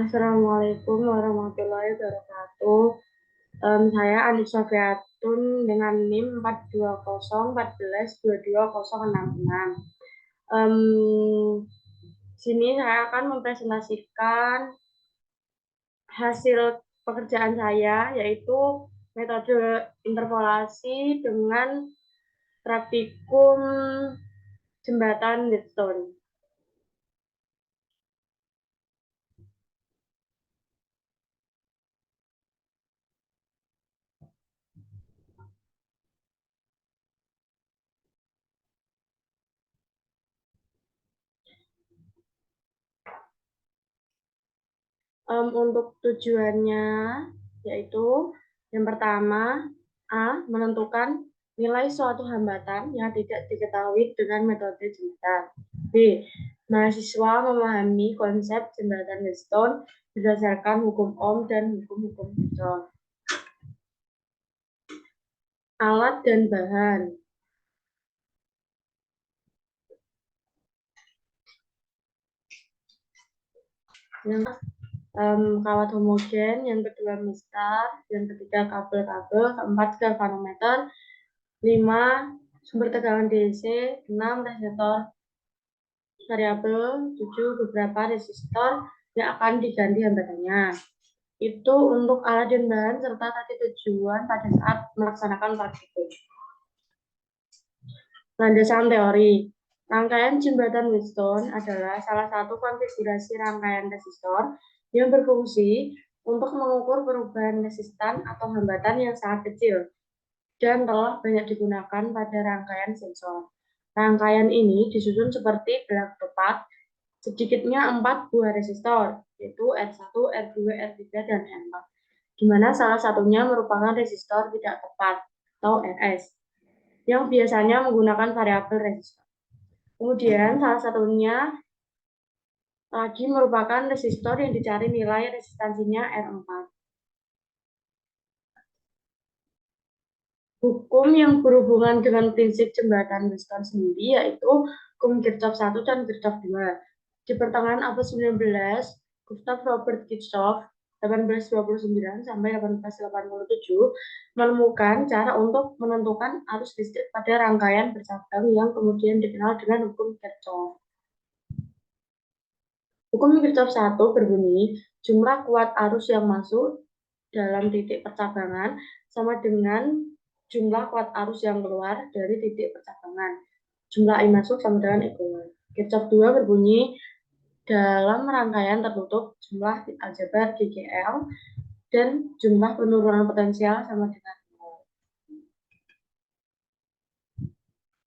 Assalamualaikum warahmatullahi wabarakatuh. Saya Andi Sofiatun dengan NIM 42014220066. Em, Sini saya akan mempresentasikan hasil pekerjaan saya, yaitu metode interpolasi dengan praktikum jembatan Wheatstone. Untuk tujuannya yaitu yang pertama, A. Menentukan nilai suatu hambatan yang tidak diketahui dengan metode jembatan. B. Mahasiswa memahami konsep jembatan Wheatstone berdasarkan hukum Ohm dan hukum-hukum Newton. Alat dan bahan. Yang kawat homogen, yang kedua mistar, yang ketiga kabel-kabel, keempat galvanometer, 5 sumber tegangan DC, 6 resistor variabel, 7 beberapa resistor yang akan diganti hambatannya. Itu untuk alat dan bahan serta tadi tujuan pada saat melaksanakan praktikum. Landasan teori. Rangkaian jembatan Wheatstone adalah salah satu konfigurasi rangkaian resistor yang berfungsi untuk mengukur perubahan resistan atau hambatan yang sangat kecil dan telah banyak digunakan pada rangkaian sensor. Rangkaian ini disusun seperti gelang tepat, sedikitnya 4 buah resistor, yaitu R1, R2, R3, dan R4, di mana salah satunya merupakan resistor tidak tepat atau RS, yang biasanya menggunakan variabel resistor. Kemudian salah satunya lagi merupakan resistor yang dicari nilai resistansinya R4. Hukum yang berhubungan dengan prinsip jembatan Wheatstone sendiri yaitu hukum Kirchhoff 1 dan Kirchhoff 2. Di pertengahan abad 19, Gustav Robert Kirchhoff 1829 sampai 1887 menemukan cara untuk menentukan arus listrik pada rangkaian bercabang yang kemudian dikenal dengan hukum Kirchhoff. Hukum Kirchhoff 1 berbunyi, jumlah kuat arus yang masuk dalam titik percabangan sama dengan jumlah kuat arus yang keluar dari titik percabangan. Jumlah I masuk sama dengan I keluar. Kirchhoff 2 berbunyi, dalam rangkaian tertutup jumlah aljabar GGL dan jumlah penurunan potensial sama dengan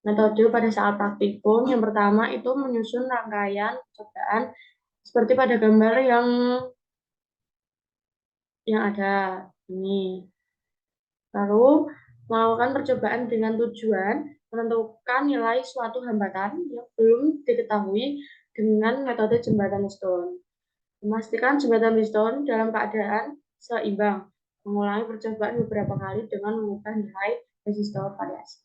0. Metode pada saat praktikum yang pertama itu menyusun rangkaian percobaan seperti pada gambar yang ada ini. Lalu melakukan percobaan dengan tujuan menentukan nilai suatu hambatan yang belum diketahui dengan metode jembatan Wheatstone. Memastikan jembatan Wheatstone dalam keadaan seimbang. Mengulangi percobaan beberapa kali dengan mengubah nilai resistor variasi.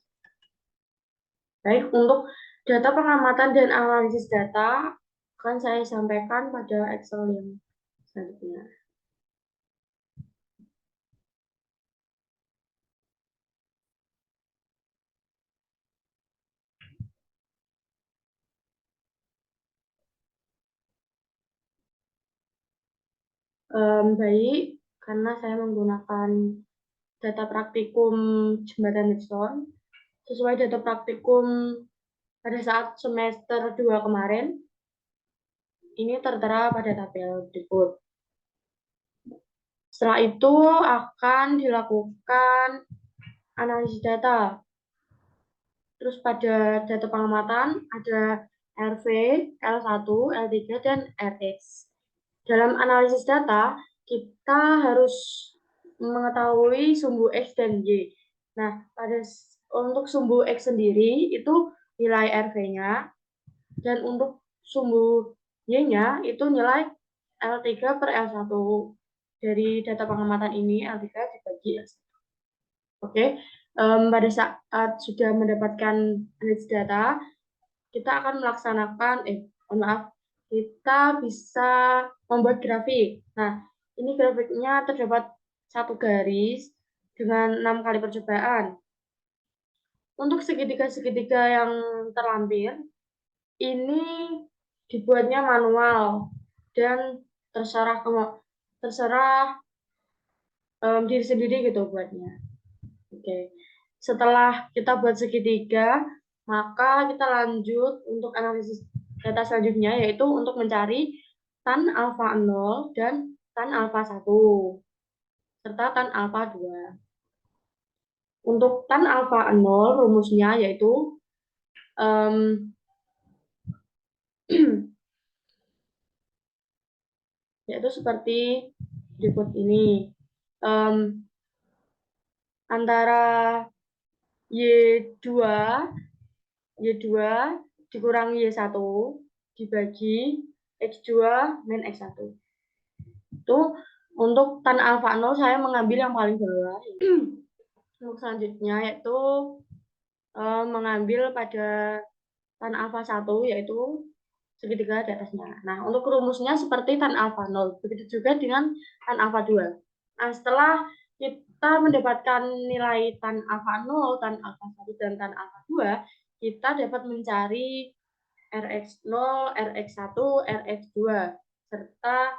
Baik, untuk data pengamatan dan analisis data akan saya sampaikan pada Excel yang selanjutnya. Baik, karena saya menggunakan data praktikum jembatan Wheatstone sesuai data praktikum pada saat semester 2 kemarin. Ini tertera pada tabel berikut. Setelah itu akan dilakukan analisis data. Terus pada data pengamatan ada RV, L1, L3, dan RX. Dalam analisis data, kita harus mengetahui sumbu X dan Y. Nah, untuk sumbu X sendiri itu nilai RV-nya, dan untuk sumbu Y-nya itu nilai L3 per L1. Dari data pengamatan ini, L3 dibagi L1. Oke, pada saat sudah mendapatkan analisis data, kita akan melaksanakan, kita bisa membuat grafik. Nah, ini grafiknya terdapat satu garis dengan 6 kali percobaan. Untuk segitiga-segitiga yang terlampir, ini dibuatnya manual dan terserah diri sendiri gitu buatnya. Oke. Setelah kita buat segitiga, maka kita lanjut untuk analisis data selanjutnya, yaitu untuk mencari tan alfa 0 dan tan alfa 1 serta tan alfa 2. Untuk tan alfa 0 rumusnya yaitu um, yaitu seperti berikut ini. Um, Antara Y2 dikurangi Y1 dibagi X2 min X1. Itu untuk tan alfa 0 saya mengambil yang paling bawah. Untuk selanjutnya yaitu mengambil pada tan alfa 1 yaitu segitiga di atasnya. Nah, untuk rumusnya seperti tan alfa 0. Begitu juga dengan tan alfa 2. Nah, setelah kita mendapatkan nilai tan alfa 0, tan alfa 1, dan tan alfa 2, kita dapat mencari Rx0, Rx1, Rx2, serta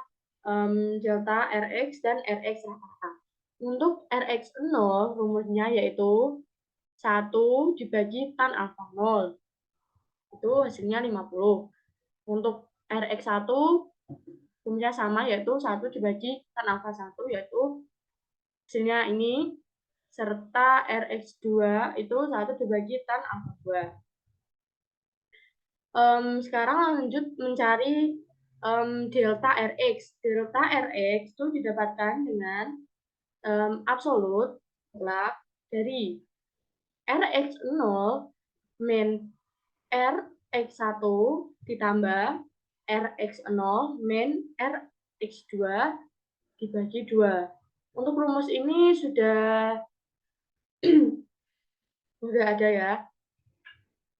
delta Rx dan Rx rata-rata. Untuk Rx0, rumusnya yaitu 1 dibagi tan alfa 0. Itu hasilnya 50. Untuk Rx1, rumusnya sama, yaitu 1 dibagi tan alfa 1, yaitu hasilnya ini, serta Rx2 itu 1 dibagi tan alfa 2. Sekarang lanjut mencari delta Rx. Delta Rx itu didapatkan dengan absolut dari Rx0 min Rx1 ditambah Rx0 min Rx2 dibagi 2. Untuk rumus ini sudah ada ya.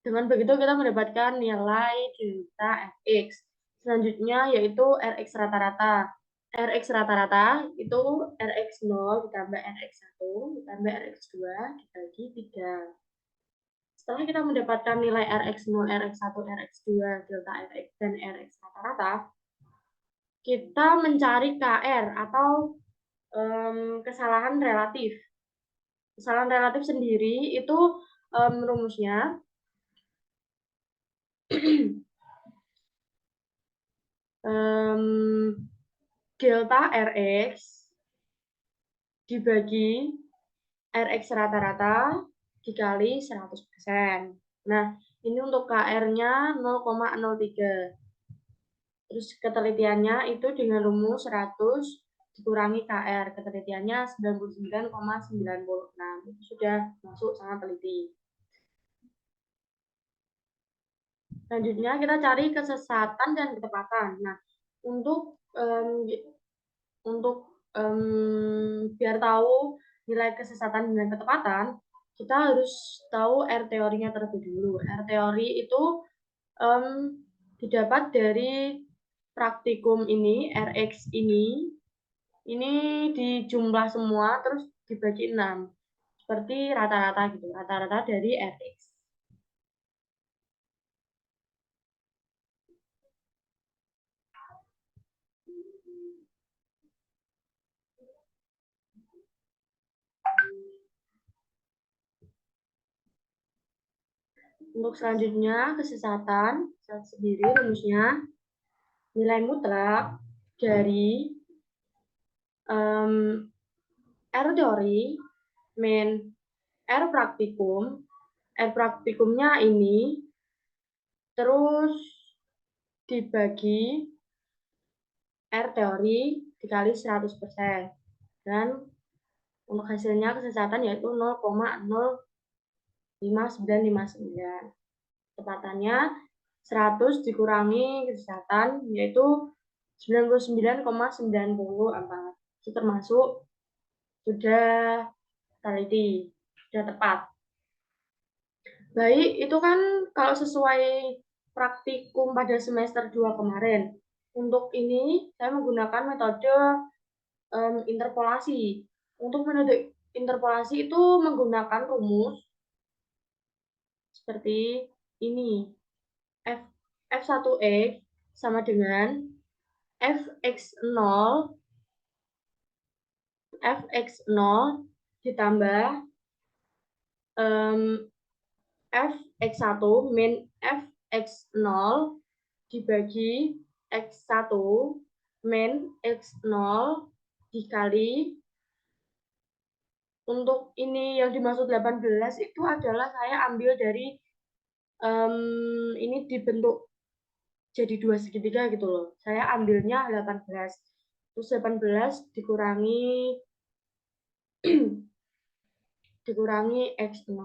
Dengan begitu kita mendapatkan nilai delta Fx. Selanjutnya yaitu Rx rata-rata. Rx rata-rata itu Rx0 ditambah Rx1 ditambah Rx2 dibagi 3. Setelah kita mendapatkan nilai Rx0, Rx1, Rx2, delta Fx, dan Rx rata-rata, kita mencari Kr atau kesalahan relatif. Kesalahan relatif sendiri itu rumusnya delta Rx dibagi Rx rata-rata dikali 100%. Nah, ini untuk KR-nya 0,03. Terus ketelitiannya itu dengan rumus 100 dikurangi KR. Ketelitiannya 99,96. Itu sudah masuk sangat teliti. Selanjutnya kita cari kesesatan dan ketepatan. Nah, untuk biar tahu nilai kesesatan dan ketepatan, kita harus tahu R teorinya terlebih dulu. R teori itu didapat dari praktikum ini, Rx ini dijumlah semua terus dibagi 6. Seperti rata-rata gitu, rata-rata dari Rx. Untuk selanjutnya, kesesatan sendiri rumusnya nilai mutlak dari R teori min R praktikum. R praktikumnya ini terus dibagi R teori dikali 100%. Dan untuk hasilnya kesesatan yaitu 0,05959. Tepatannya 100 dikurangi kesesatan yaitu 99,94. Itu termasuk sudah teliti, sudah tepat. Baik, itu kan kalau sesuai praktikum pada semester 2 kemarin. Untuk ini, saya menggunakan metode interpolasi. Untuk metode interpolasi itu menggunakan rumus seperti ini. F1X sama dengan Fx0 ditambah Fx1 min Fx0 dibagi X1 min X0 dikali, untuk ini yang dimaksud 18 itu adalah saya ambil dari ini dibentuk jadi 2 segitiga gitu loh. Saya ambilnya 18. Terus 18 dikurangi X0.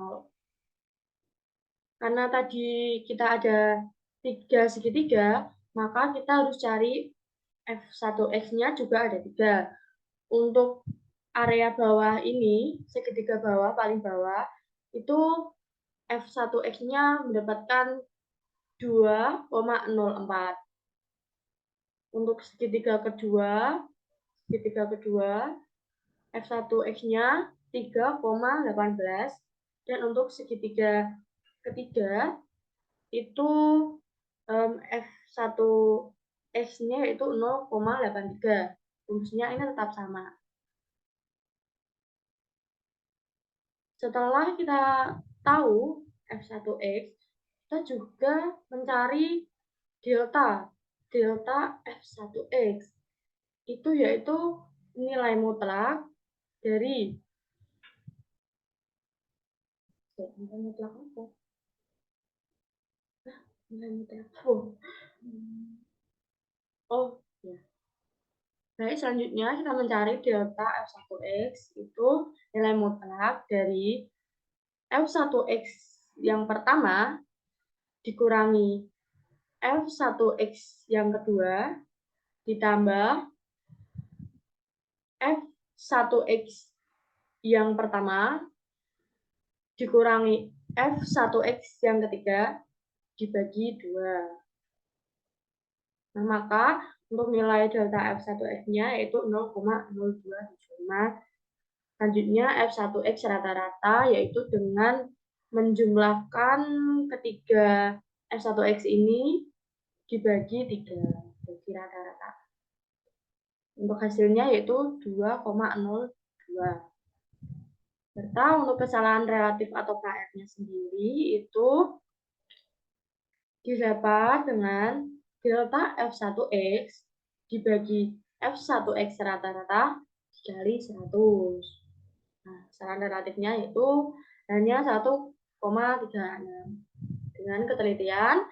Karena tadi kita ada 3 segitiga, maka kita harus cari F1X-nya juga ada 3. Untuk area bawah ini, segitiga bawah, paling bawah, itu F1X-nya mendapatkan 2,04. Untuk segitiga kedua, F1X-nya 3,18. Dan untuk segitiga ketiga, itu F1X-nya itu 0,83. Rumusnya ini tetap sama. Setelah kita tahu F1X, kita juga mencari delta F1X. Itu yaitu nilai mutlak dari nilai mutlak apa? Nilai mutlak. Oh, ya. Baik, selanjutnya kita mencari delta F1X, itu nilai mutlak dari F1X yang pertama dikurangi F1X yang kedua ditambah F1X yang pertama dikurangi F1X yang ketiga dibagi 2. Nah, maka untuk nilai delta F1X-nya yaitu 0,0275. Selanjutnya F1X rata-rata yaitu dengan menjumlahkan ketiga F1X ini dibagi 3, bagi rata-rata. Untuk hasilnya yaitu 2,02. Serta untuk kesalahan relatif atau KR-nya sendiri itu didapat dengan delta F1X dibagi F1X rata-rata dikali 100. Nah, kesalahan relatifnya yaitu hanya 1,36. Dengan ketelitian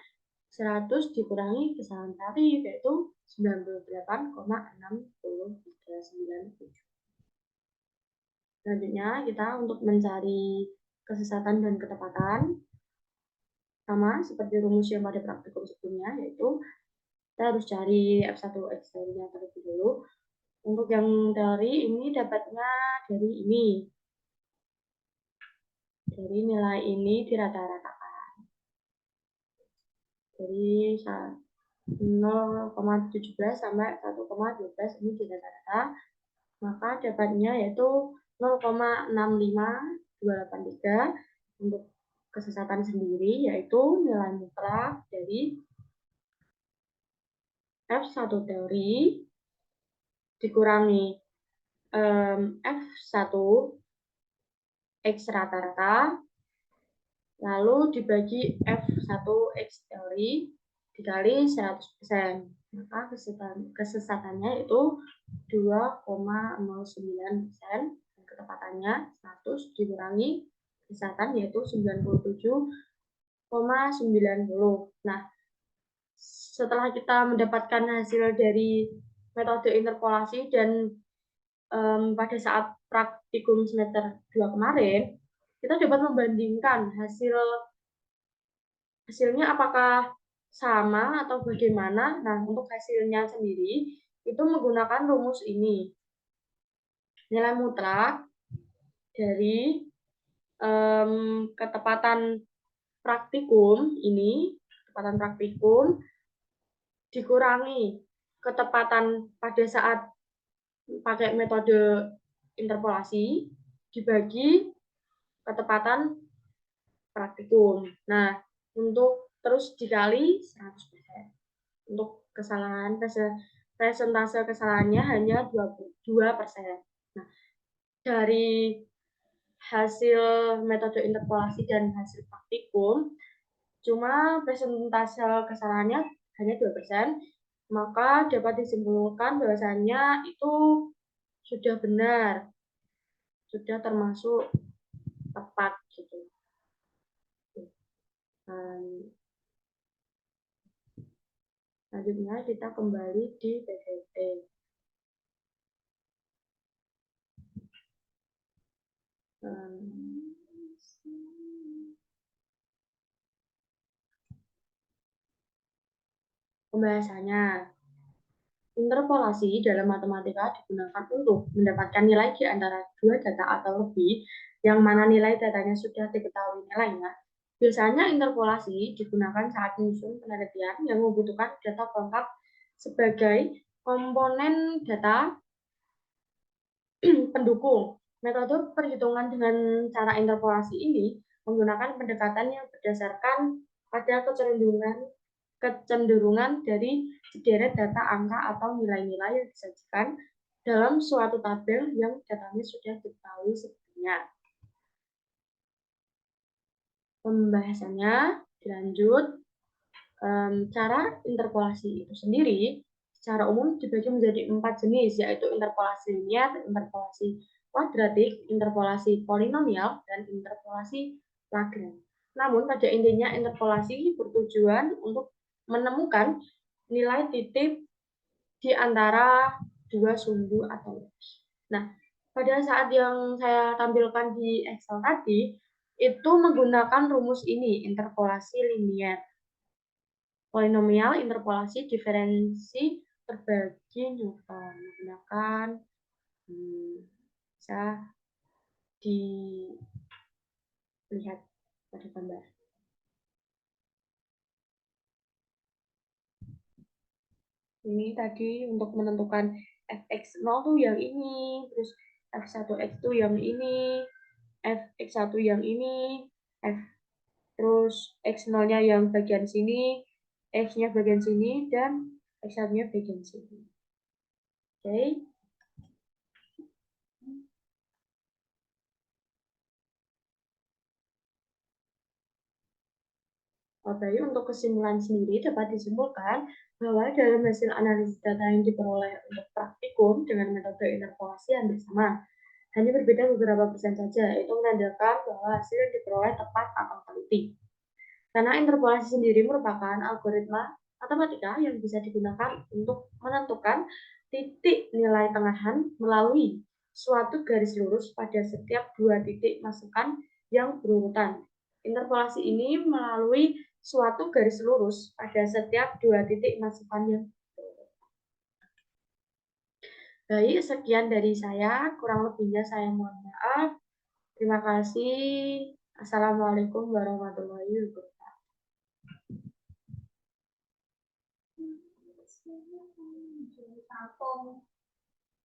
100 dikurangi kesalahan relatif yaitu 98,60397. Selanjutnya kita untuk mencari kesesatan dan ketepatan, sama seperti rumus yang pada praktikum sebelumnya, yaitu kita harus cari F1X nya terlebih dulu. Untuk yang teori ini dapatnya dari ini. Dari nilai ini dirata-ratakan. Dari 0,17 sampai 1,12 ini dirata-rata. Maka dapatnya yaitu 0,65283. Untuk kesesatan sendiri yaitu nilai mutlak dari F1 teori dikurangi F1 X rata-rata lalu dibagi F1X teori dikali 100%. Maka kesesatannya itu 2,09%. Dan ketepatannya 100 dikurangi kesesatan yaitu 97,90. Nah, setelah kita mendapatkan hasil dari metode interpolasi dan pada saat praktikum semester 2 kemarin, kita dapat membandingkan hasilnya apakah sama atau bagaimana. Nah, untuk hasilnya sendiri itu menggunakan rumus ini. Nilai mutlak dari ketepatan praktikum ini, ketepatan praktikum, dikurangi ketepatan pada saat pakai metode interpolasi, dibagi ketepatan praktikum. Nah, untuk terus dikali 100%. Untuk kesalahan presentase kesalahannya hanya 22%. Nah, dari hasil metode interpolasi dan hasil praktikum, cuma presentase kesalahannya hanya 2%, maka dapat disimpulkan bahwasannya itu sudah benar, sudah termasuk tepat gitu. Selanjutnya kita kembali di PPT. Pembahasannya, interpolasi dalam matematika digunakan untuk mendapatkan nilai di antara dua data atau lebih, yang mana nilai datanya sudah diketahui nilainya. Biasanya interpolasi digunakan saat menyusun penelitian yang membutuhkan data lengkap sebagai komponen data pendukung. Metode perhitungan dengan cara interpolasi ini menggunakan pendekatan yang berdasarkan pada kecenderungan dari sederet data angka atau nilai-nilai yang disajikan dalam suatu tabel yang datanya sudah diketahui sebelumnya. Pembahasannya dilanjut. Cara interpolasi itu sendiri secara umum dibagi menjadi 4 jenis, yaitu interpolasi linear, interpolasi kuadratik, interpolasi polinomial, dan interpolasi Lagrange. Namun pada intinya interpolasi bertujuan untuk menemukan nilai titik di antara dua sumbu atau lebih. Nah, pada saat yang saya tampilkan di Excel tadi, itu menggunakan rumus ini, interpolasi linear. Polinomial, interpolasi, diferensi, terbagi Newton. Menggunakan bisa dilihat pada gambar. Ini tadi untuk menentukan fx0 tuh yang ini, terus f1x tuh yang ini, fx1 yang ini, terus x0-nya yang bagian sini, x-nya bagian sini, dan x1-nya bagian sini. Oke. Jadi untuk kesimpulan sendiri dapat disimpulkan bahwa dalam hasil analisis data yang diperoleh untuk praktikum dengan metode interpolasi hampir sama. Hanya berbeda beberapa persen saja, itu menandakan bahwa hasil yang diperoleh tepat atau teliti. Karena interpolasi sendiri merupakan algoritma matematika yang bisa digunakan untuk menentukan titik nilai tengahan melalui suatu garis lurus pada setiap dua titik masukan yang berurutan. Interpolasi ini melalui suatu garis lurus pada setiap dua titik masukan yang berurutan. Baik, sekian dari saya. Kurang lebihnya saya mohon maaf. Terima kasih. Assalamualaikum warahmatullahi wabarakatuh.